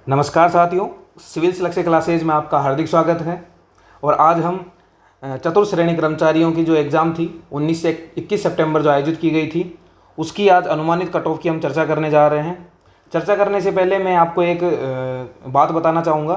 नमस्कार साथियों, civil selection classes में आपका हार्दिक स्वागत है। और आज हम चतुर्थ श्रेणी कर्मचारियों की जो एग्ज़ाम थी 19 से 21 सितंबर जो आयोजित की गई थी, उसकी आज अनुमानित कट ऑफ की हम चर्चा करने जा रहे हैं। चर्चा करने से पहले मैं आपको एक बात बताना चाहूँगा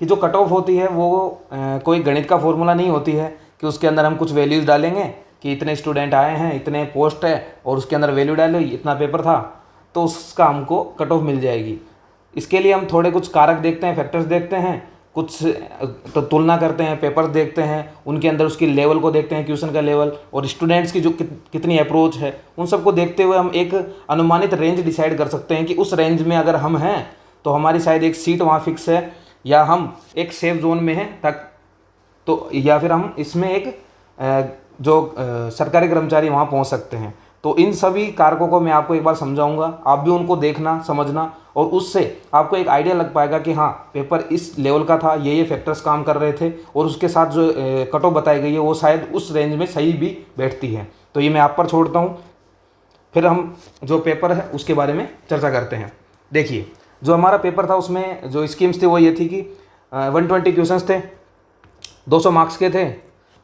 कि जो कट ऑफ होती है वो कोई गणित का फॉर्मूला नहीं होती है कि उसके अंदर हम कुछ वैल्यूज़ डालेंगे कि इतने स्टूडेंट आए हैं, इतने पोस्ट है और उसके अंदर वैल्यू डालो, इतना पेपर था तो उसका हमको कट ऑफ मिल जाएगी। इसके लिए हम थोड़े कुछ कारक देखते हैं, फैक्टर्स देखते हैं, कुछ तो तुलना करते हैं, पेपर्स देखते हैं, उनके अंदर उसकी लेवल को देखते हैं, क्वेश्चन का लेवल और स्टूडेंट्स की जो कितनी अप्रोच है, उन सबको देखते हुए हम एक अनुमानित रेंज डिसाइड कर सकते हैं कि उस रेंज में अगर हम हैं तो हमारी शायद एक सीट वहाँ फिक्स है या हम एक सेफ जोन में हैं तक, तो या फिर हम इसमें एक सरकारी कर्मचारी वहाँ पहुँच सकते हैं। तो इन सभी कारकों को मैं आपको एक बार समझाऊंगा, आप भी उनको देखना समझना और उससे आपको एक आइडिया लग पाएगा कि हाँ पेपर इस लेवल का था, ये फैक्टर्स काम कर रहे थे और उसके साथ जो कट ऑफ बताई गई है वो शायद उस रेंज में सही भी बैठती है। तो ये मैं आप पर छोड़ता हूँ, फिर हम जो पेपर है उसके बारे में चर्चा करते हैं। देखिए, जो हमारा पेपर था उसमें जो स्कीम्स थी वो ये थी कि 120 क्वेश्चंस थे, 200 मार्क्स के थे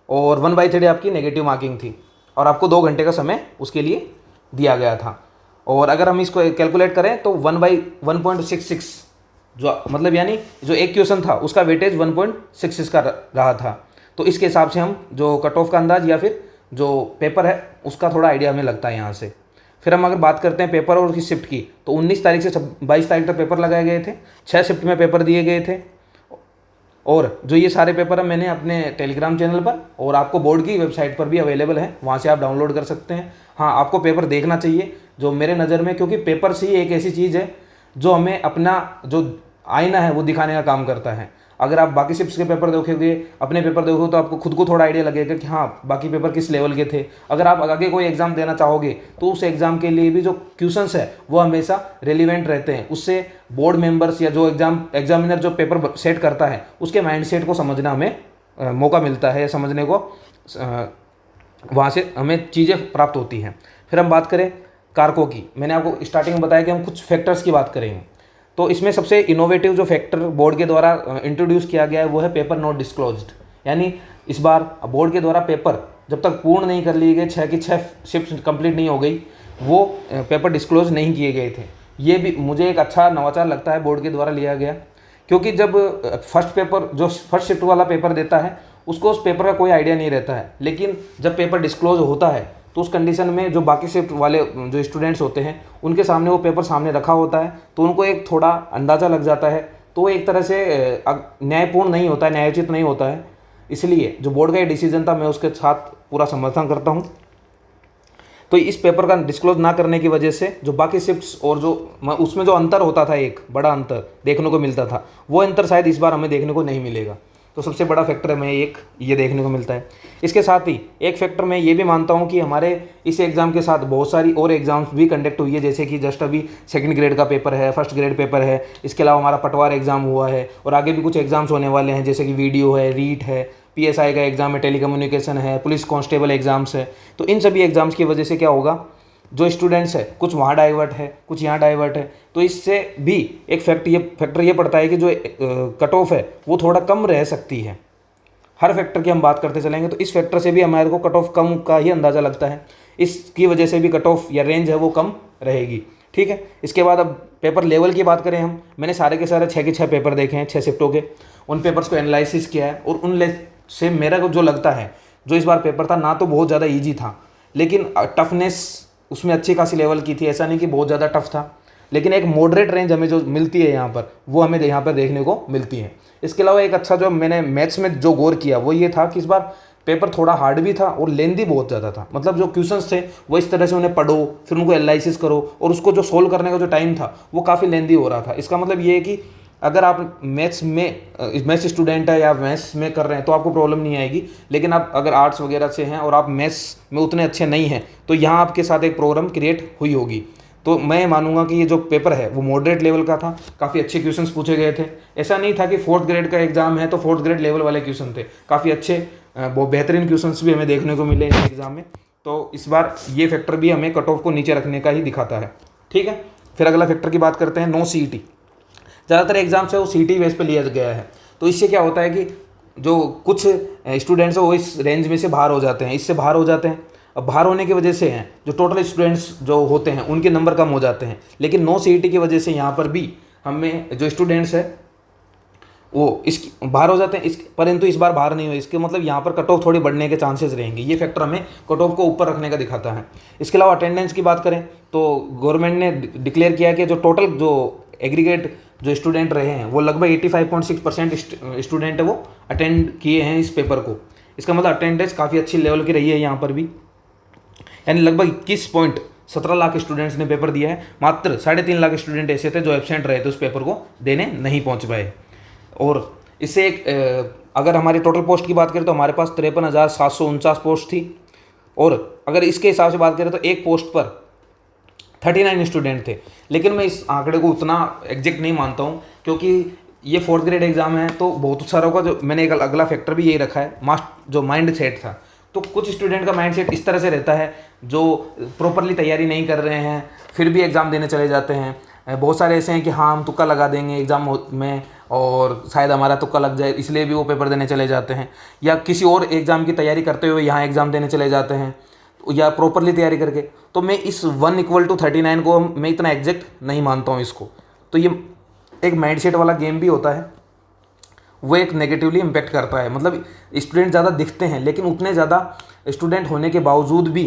और 1/3 आपकी नेगेटिव मार्किंग थी और आपको 2 घंटे का समय उसके लिए दिया गया था। और अगर हम इसको कैलकुलेट करें तो 1/1.66 जो मतलब यानी जो एक क्वेश्चन था उसका वेटेज 1.66 का रहा था। तो इसके हिसाब से हम जो कट ऑफ का अंदाज या फिर जो पेपर है उसका थोड़ा आइडिया हमें लगता है यहाँ से। फिर हम अगर बात करते हैं पेपर और उसकी शिफ्ट की, तो 19 तारीख से 22 तारीख तक पेपर लगाए गए थे, 6 शिफ्ट में पेपर दिए गए थे। और जो ये सारे पेपर हैं मैंने अपने टेलीग्राम चैनल पर और आपको बोर्ड की वेबसाइट पर भी अवेलेबल है, वहाँ से आप डाउनलोड कर सकते हैं। हाँ, आपको पेपर देखना चाहिए जो मेरे नज़र में, क्योंकि पेपर से ही एक ऐसी चीज़ है जो हमें अपना जो आईना है वो दिखाने का काम करता है। अगर आप बाकी शिफ्ट्स के पेपर देखोगे, अपने पेपर देखोगे तो आपको खुद को थोड़ा आइडिया लगेगा कि हाँ बाकी पेपर किस लेवल के थे। अगर आप आगे कोई एग्ज़ाम देना चाहोगे तो उस एग्ज़ाम के लिए भी जो क्वेश्चंस है वो हमेशा रेलिवेंट रहते हैं। उससे बोर्ड मेंबर्स या जो एग्जामिनर जो पेपर सेट करता है उसके माइंड सेट को समझना हमें मौका मिलता है, समझने को वहाँ से हमें चीज़ें प्राप्त होती हैं। फिर हम बात करें कारकों की, मैंने आपको स्टार्टिंग में बताया कि हम कुछ फैक्टर्स की बात करेंगे। तो इसमें सबसे इनोवेटिव जो फैक्टर बोर्ड के द्वारा इंट्रोड्यूस किया गया है वो है पेपर नॉट डिस्क्लोज्ड। यानी इस बार बोर्ड के द्वारा पेपर जब तक पूर्ण नहीं कर लिए गए, 6 की 6 शिफ्ट कंप्लीट नहीं हो गई, वो पेपर डिस्क्लोज नहीं किए गए थे। ये भी मुझे एक अच्छा नवाचार लगता है बोर्ड के द्वारा लिया गया, क्योंकि जब फर्स्ट शिफ्ट वाला पेपर देता है उसको उस पेपर का कोई आइडिया नहीं रहता है, लेकिन जब पेपर डिस्क्लोज होता है तो उस कंडीशन में जो बाकी शिफ्ट वाले जो स्टूडेंट्स होते हैं उनके सामने वो पेपर सामने रखा होता है तो उनको एक थोड़ा अंदाज़ा लग जाता है। तो वो एक तरह से न्यायपूर्ण नहीं होता है, न्यायोचित नहीं होता है। इसलिए जो बोर्ड का ये डिसीजन था मैं उसके साथ पूरा समर्थन करता हूँ। तो इस पेपर का डिस्क्लोज ना करने की वजह से जो बाकी शिफ्ट्स और जो उसमें जो अंतर होता था, एक बड़ा अंतर देखने को मिलता था, वो अंतर शायद इस बार हमें देखने को नहीं मिलेगा। तो सबसे बड़ा फैक्टर हमें एक ये देखने को मिलता है। इसके साथ ही एक फैक्टर मैं ये भी मानता हूँ कि हमारे इस एग्ज़ाम के साथ बहुत सारी और एग्ज़ाम्स भी कंडक्ट हुई है, जैसे कि जस्ट अभी 2nd ग्रेड का पेपर है, 1st ग्रेड पेपर है, इसके अलावा हमारा पटवार एग्ज़ाम हुआ है और आगे भी कुछ एग्ज़ाम्स होने वाले हैं, जैसे कि वीडियो है, रीट है, PSI का एग्ज़ाम है, टेलीकम्युनिकेशन है, पुलिस कांस्टेबल एग्ज़ाम्स है। तो इन सभी एग्ज़ाम्स की वजह से क्या होगा, जो स्टूडेंट्स है कुछ वहाँ डाइवर्ट है, कुछ यहाँ डाइवर्ट है, तो इससे भी एक फैक्टर ये पड़ता है कि जो कट ऑफ है वो थोड़ा कम रह सकती है। हर फैक्टर की हम बात करते चलेंगे तो इस फैक्टर से भी हमारे को कट ऑफ कम का ही अंदाज़ा लगता है, इसकी वजह से भी कट ऑफ या रेंज है वो कम रहेगी। ठीक है, इसके बाद अब पेपर लेवल की बात करें हम, मैंने सारे के सारे 6 के 6 पेपर देखे हैं, 6 शिफ्टों के, उन पेपर्स को एनालिसिस किया है और उन से मेरा को जो लगता है जो इस बार पेपर था ना तो बहुत ज़्यादा ईजी था, लेकिन टफनेस उसमें अच्छी खासी लेवल की थी। ऐसा नहीं कि बहुत ज़्यादा टफ था, लेकिन एक मॉडरेट रेंज हमें जो मिलती है यहाँ पर वो हमें यहाँ पर देखने को मिलती है। इसके अलावा एक अच्छा जो मैंने मैथ्स में जो गौर किया वो ये था कि इस बार पेपर थोड़ा हार्ड भी था और लेंदी बहुत ज़्यादा था। मतलब जो क्वेश्चंस थे वो इस तरह से उन्हें पढ़ो, फिर उनको एनालिसिस करो और उसको जो सोल्व करने का जो टाइम था वो काफ़ी लेंदी हो रहा था। इसका मतलब ये है कि अगर आप मैथ्स स्टूडेंट है या मैथ्स में कर रहे हैं तो आपको प्रॉब्लम नहीं आएगी, लेकिन आप अगर आर्ट्स वगैरह से हैं और आप मैथ्स में उतने अच्छे नहीं हैं तो यहाँ आपके साथ एक प्रॉब्लम क्रिएट हुई होगी। तो मैं मानूंगा कि ये जो पेपर है वो मॉडरेट लेवल का था, काफ़ी अच्छे क्वेश्चंस पूछे गए थे। ऐसा नहीं था कि 4th ग्रेड का एग्जाम है तो 4th ग्रेड लेवल वाले क्वेश्चन थे, काफ़ी अच्छे बहुत बेहतरीन क्वेश्चंस भी हमें देखने को मिले इस एग्ज़ाम में। तो इस बार ये फैक्टर भी हमें कट ऑफ को नीचे रखने का ही दिखाता है। ठीक है, फिर अगला फैक्टर की बात करते हैं, नो CET। ज़्यादातर एग्जाम्स है वो सीटी बेस पे लिया गया है। तो इससे क्या होता है कि जो कुछ स्टूडेंट्स हैं वो इस रेंज में से बाहर हो जाते हैं, इससे बाहर हो जाते हैं। अब बाहर होने की वजह से हैं जो टोटल स्टूडेंट्स जो होते हैं उनके नंबर कम हो जाते हैं। लेकिन नो सीईटी की वजह से यहाँ पर भी हमें जो स्टूडेंट्स है वो इसकी बाहर हो जाते हैं, इस परंतु इस बार बाहर नहीं हुए। इसके मतलब यहाँ पर कट ऑफ थोड़ी बढ़ने के चांसेस रहेंगे। ये फैक्टर हमें कट ऑफ को ऊपर रखने का दिखाता है। इसके अलावा अटेंडेंस की बात करें तो गवर्नमेंट ने डिक्लेयर किया कि जो टोटल जो एग्रीगेट जो स्टूडेंट रहे हैं वो लगभग 85.6% स्टूडेंट है वो अटेंड किए हैं इस पेपर को। इसका मतलब अटेंडेंस काफ़ी अच्छी लेवल की रही है यहाँ पर भी, यानी लगभग 21.17 लाख स्टूडेंट्स ने पेपर दिया है। मात्र 3.5 लाख स्टूडेंट ऐसे थे जो एब्सेंट रहे थे उस पेपर को देने नहीं पहुँच पाए। और इससे एक अगर हमारी टोटल पोस्ट की बात करें तो हमारे पास 53,749 पोस्ट थी। और अगर इसके हिसाब से बात करें तो एक पोस्ट पर 39 स्टूडेंट थे। लेकिन मैं इस आंकड़े को उतना एग्जैक्ट नहीं मानता हूँ, क्योंकि ये 4th ग्रेड एग्जाम है तो बहुत सारों का जो मैंने एक अगला फैक्टर भी यही रखा है, जो माइंड सेट था। तो कुछ स्टूडेंट का माइंड सेट इस तरह से रहता है जो प्रॉपरली तैयारी नहीं कर रहे हैं फिर भी एग्ज़ाम देने चले जाते हैं। बहुत सारे ऐसे हैं कि हाँ हम तुक्का लगा देंगे एग्ज़ाम में और शायद हमारा तुक्का लग जाए, इसलिए भी वो पेपर देने चले जाते हैं। या किसी और एग्ज़ाम की तैयारी करते हुए यहाँ एग्ज़ाम देने चले जाते हैं या प्रॉपरली तैयारी करके। तो मैं इस 1=39 को मैं इतना एग्जैक्ट नहीं मानता हूँ इसको। तो ये एक माइंडसेट वाला गेम भी होता है, वो एक नेगेटिवली इम्पेक्ट करता है। मतलब स्टूडेंट ज़्यादा दिखते हैं लेकिन उतने ज़्यादा स्टूडेंट होने के बावजूद भी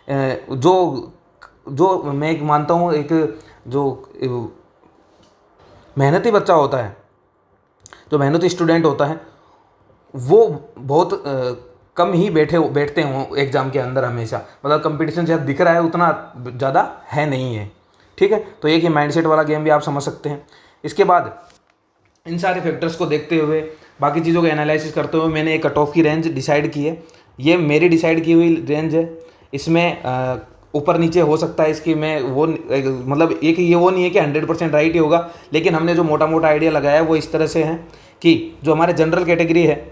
जो मैं एक मानता हूँ एक जो मेहनती बच्चा होता है, जो मेहनती स्टूडेंट होता है, वो बहुत कम ही बैठते हों एग्ज़ाम के अंदर हमेशा। मतलब कंपटीशन जहाँ दिख रहा है उतना ज़्यादा है नहीं है। ठीक है, तो एक ये माइंडसेट वाला गेम भी आप समझ सकते हैं। इसके बाद इन सारे फैक्टर्स को देखते हुए बाकी चीज़ों को एनालिसिस करते हुए मैंने एक कट ऑफ की रेंज डिसाइड की है। ये मेरी डिसाइड की हुई रेंज है। इसमें ऊपर नीचे हो सकता है इसकी, मैं वो मतलब एक ये वो नहीं है कि 100% राइट ही होगा। लेकिन हमने जो मोटा मोटा आइडिया लगाया है वो इस तरह से है कि जो हमारे जनरल कैटेगरी है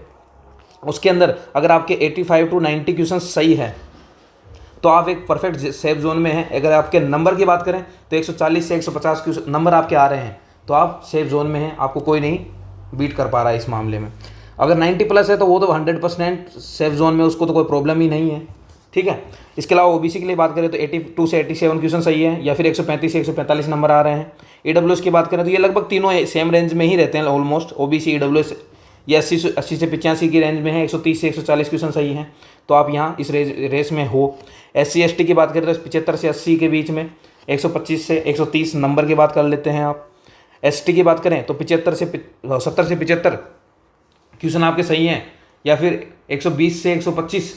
उसके अंदर अगर आपके 85 to 90 क्वेश्चन सही है तो आप एक परफेक्ट सेफ जोन में हैं। अगर आपके नंबर की बात करें तो 140 से 150 क्वेश्चन नंबर आपके आ रहे हैं तो आप सेफ जोन में हैं, आपको कोई नहीं बीट कर पा रहा है इस मामले में। अगर 90+ है तो वो तो 100% सेफ जोन में, उसको तो कोई प्रॉब्लम ही नहीं है। ठीक है, इसके अलावा ओबीसी के लिए बात करें तो 82 से 87 क्वेश्चन सही है या फिर 135 से 145 नंबर आ रहे हैं। ईडब्ल्यूएस की बात करें तो ये लगभग तीनों सेम रेंज में ही रहते हैं ऑलमोस्ट। ओबीसी ईडब्ल्यूएस ये 80 से 85 की रेंज में है, 130 से 140 क्वेश्चन सही हैं, तो आप यहाँ इस रेस में हो। SC ST की बात करें तो 75 से 80 के बीच में, 125 से 130 नंबर की बात कर लेते हैं आप। ST की बात करें तो 70 से 75 क्वेश्चन आपके सही हैं या फिर 120 से 125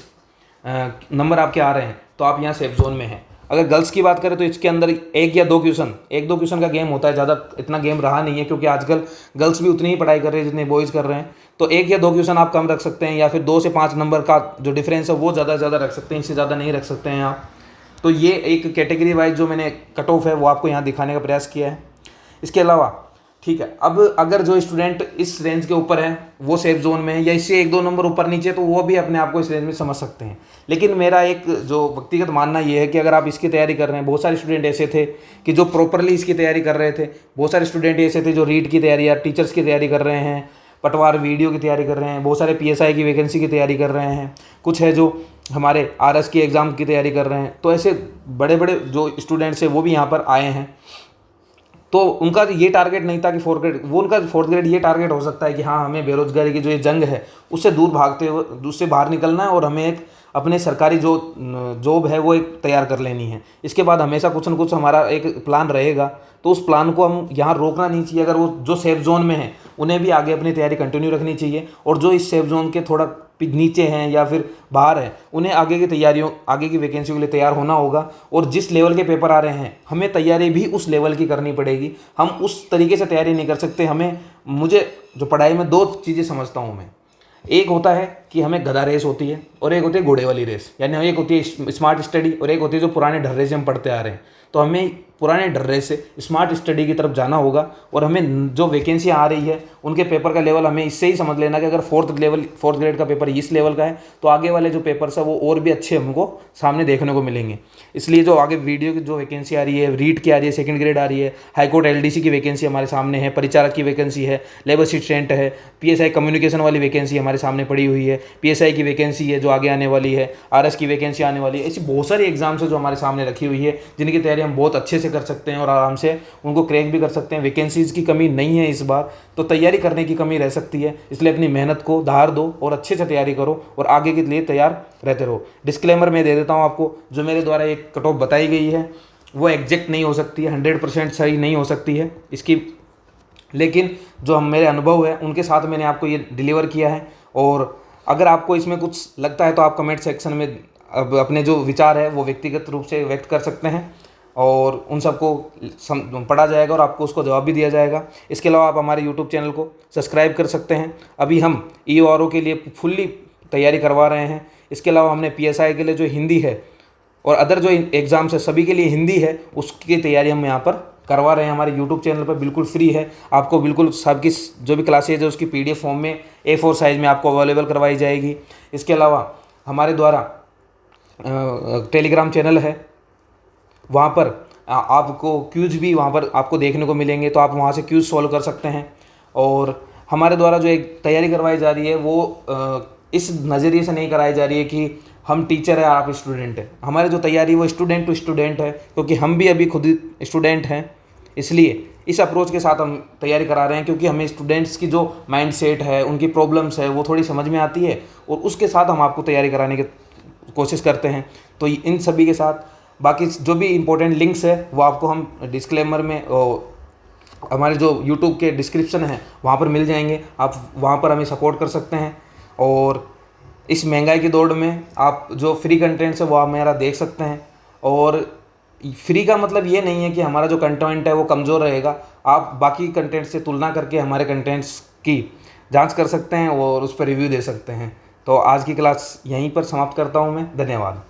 नंबर आपके आ रहे हैं, तो आप यहाँ सेफ जोन में हैं। अगर गर्ल्स की बात करें तो इसके अंदर एक दो क्वेश्चन का गेम होता है, ज़्यादा इतना गेम रहा नहीं है क्योंकि आजकल गर्ल्स भी उतनी ही पढ़ाई कर रहे हैं जितने बॉयज़ कर रहे हैं। तो 1 या 2 क्वेश्चन आप कम रख सकते हैं या फिर 2 से 5 नंबर का जो डिफरेंस है वो ज़्यादा रख सकते हैं, इससे ज़्यादा नहीं रख सकते हैं आप। तो ये एक कैटेगरी वाइज जो मैंने कट ऑफ है वो आपको यहाँ दिखाने का प्रयास किया है। इसके अलावा ठीक है, अब अगर जो स्टूडेंट इस रेंज के ऊपर है वो सेफ जोन में है या इससे 1-2 नंबर ऊपर नीचे, तो वो भी अपने आप को इस रेंज में समझ सकते हैं। लेकिन मेरा एक जो व्यक्तिगत मानना ये है कि अगर आप इसकी तैयारी कर रहे हैं, बहुत सारे स्टूडेंट ऐसे थे कि जो प्रॉपरली इसकी तैयारी कर रहे थे, बहुत सारे स्टूडेंट ऐसे थे जो रीट की तैयारी या टीचर्स की तैयारी कर रहे हैं, पटवार वीडियो की तैयारी कर रहे हैं, बहुत सारे PSI की वैकेंसी की तैयारी कर रहे हैं, कुछ है जो हमारे RS की एग्ज़ाम की तैयारी कर रहे हैं। तो ऐसे बड़े बड़े जो स्टूडेंट्स हैं वो भी यहाँ पर आए हैं। तो उनका ये टारगेट नहीं था कि 4th ग्रेड, वो उनका 4th ग्रेड ये टारगेट हो सकता है कि हाँ हमें बेरोजगारी की जो ये जंग है उससे दूर भागते हुए उससे बाहर निकलना है और हमें एक अपने सरकारी जो जॉब है वो एक तैयार कर लेनी है। इसके बाद हमेशा कुछ न कुछ हमारा एक प्लान रहेगा, तो उस प्लान को हम यहाँ रोकना नहीं चाहिए। अगर वो जो सेफ जोन में है उन्हें भी आगे अपनी तैयारी कंटिन्यू रखनी चाहिए, और जो इस सेफ जोन के थोड़ा नीचे हैं या फिर बाहर है उन्हें आगे की तैयारियों, आगे की वैकेंसी के लिए तैयार होना होगा। और जिस लेवल के पेपर आ रहे हैं हमें तैयारी भी उस लेवल की करनी पड़ेगी। हम उस तरीके से तैयारी नहीं कर सकते। मुझे जो पढ़ाई में 2 चीज़ें समझता हूँ मैं, एक होता है कि हमें गधा रेस होती है और एक होती है घोड़े वाली रेस, यानी एक होती है स्मार्ट स्टडी और एक होती है जो पुराने ढर्रे से हम पढ़ते आ रहे हैं। तो हमें पुराने डर्रे से स्मार्ट स्टडी की तरफ जाना होगा। और हमें जो वैकेंसियाँ आ रही है उनके पेपर का लेवल हमें इससे ही समझ लेना कि अगर फोर्थ ग्रेड का पेपर इस लेवल का है तो आगे वाले जो पेपर्स है वो और भी अच्छे हमको सामने देखने को मिलेंगे। इसलिए जो आगे वीडियो की जो वैकेंसी आ रही है, रीट की आ रही है, सेकंड ग्रेड आ रही है, हाईकोर्ट LDC की वैकेंसी हमारे सामने है, परिचारक की वैकेंसी है, लेबर असिस्टेंट है, PSI कम्युनिकेशन वाली वैकेंसी हमारे सामने पड़ी हुई है, PSI की वैकेंसी है जो आगे आने वाली है, RS की वैकेंसी आने वाली है। ऐसी बहुत सारी एग्जाम्स है जो हमारे सामने रखी हुई है जिनकी तैयारी हम बहुत अच्छे से कर सकते हैं और आराम से उनको क्रैक भी कर सकते हैं। वैकेंसीज़ की कमी नहीं है इस बार, तो तैयारी करने की कमी रह सकती है, इसलिए अपनी मेहनत को धार दो और अच्छे से तैयारी करो और आगे के लिए तैयार रहते रहो। डिस्क्लेमर मैं दे देता हूँ आपको, जो मेरे द्वारा एक कट ऑफ बताई गई है वो एग्जैक्ट नहीं हो सकती है, 100% सही नहीं हो सकती है इसकी, लेकिन जो हम मेरे अनुभव है उनके साथ मैंने आपको ये डिलीवर किया है। और अगर आपको इसमें कुछ लगता है तो आप कमेंट सेक्शन में अब अपने जो विचार है वो व्यक्तिगत रूप से व्यक्त कर सकते हैं और उन सबको पढ़ा जाएगा और आपको उसको जवाब भी दिया जाएगा। इसके अलावा आप हमारे यूट्यूब चैनल को सब्सक्राइब कर सकते हैं। अभी हम EORO के लिए फुल्ली तैयारी करवा रहे हैं। इसके अलावा हमने PSI के लिए जो हिंदी है और अदर जो एग्ज़ाम्स है सभी के लिए हिंदी है, उसकी तैयारी हम यहाँ पर करवा रहे हैं। हमारे यूट्यूब चैनल पर बिल्कुल फ्री है, आपको बिल्कुल सबकी जो भी क्लासेज है उसकी PDF फॉर्म में A4 साइज़ में आपको अवेलेबल करवाई जाएगी। इसके अलावा हमारे द्वारा टेलीग्राम चैनल है, वहाँ पर आपको क्यूज़ भी वहाँ पर आपको देखने को मिलेंगे, तो आप वहाँ से क्यूज़ सॉल्व कर सकते हैं। और हमारे द्वारा जो एक तैयारी करवाई जा रही है वो इस नज़रिए से नहीं कराई जा रही है कि हम टीचर है आप स्टूडेंट हैं। हमारी जो तैयारी वो स्टूडेंट टू स्टूडेंट है, क्योंकि हम भी अभी खुद स्टूडेंट हैं, इसलिए इस अप्रोच के साथ हम तैयारी करा रहे हैं। क्योंकि हमें स्टूडेंट्स की जो माइंड सेट है, उनकी प्रॉब्लम्स है, वो थोड़ी समझ में आती है और उसके साथ हम आपको तैयारी कराने की कोशिश करते हैं। तो इन सभी के साथ बाकी जो भी इम्पोर्टेंट लिंक्स है वो आपको हम डिस्क्लेमर में हमारे जो यूट्यूब के डिस्क्रिप्शन है वहाँ पर मिल जाएंगे, आप वहाँ पर हमें सपोर्ट कर सकते हैं। और इस महंगाई की दौड़ में आप जो फ्री कंटेंट्स है वो आप मेरा देख सकते हैं। और फ्री का मतलब ये नहीं है कि हमारा जो कंटेंट है वो कमज़ोर रहेगा, आप बाकी कंटेंट से तुलना करके हमारे कंटेंट्स की जांच कर सकते हैं और उस पर रिव्यू दे सकते हैं। तो आज की क्लास यहीं पर समाप्त करता हूँ मैं, धन्यवाद।